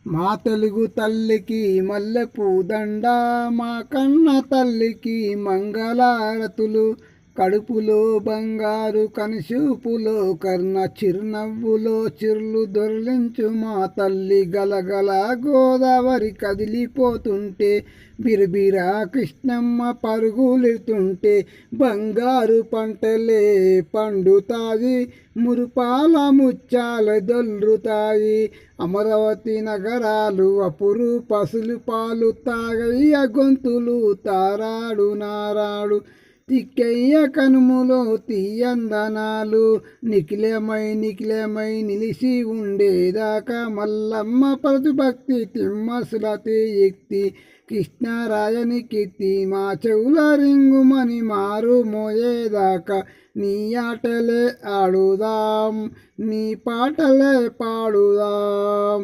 మా తెలుగు తల్లికి మల్లెపూ దండ, మా కన్న తల్లికి మంగళారతులు. కడుపులో బంగారు కనుచూపులో కర్ణ చిరునవ్వులో చిరులు దొర్లించు మా తల్లి. గలగల గోదావరి కదిలిపోతుంటే బిరబిరా కృష్ణమ్మ పరుగులెడుతుంటే బంగారు పంటలే పండుతాయి, మురుపాల ముచ్చాల దొల్లుతాయి. అమరావతి నగరాలు అపురు పసులు పాలు తాగయ్య గొంతులు తారాడు నారాడు. తిక్కయ్య కనుములో తీయందనాలు నిఖిలమై నిలిచి ఉండేదాకా మల్లమ్మ ప్రతిభక్తి తిమ్మసులతే ఎక్తి కృష్ణరాయని కీర్తి మా చెవుల రింగుమని మారు మోయేదాకా నీ ఆటలే ఆడుదాం, నీ పాటలే పాడుదాం.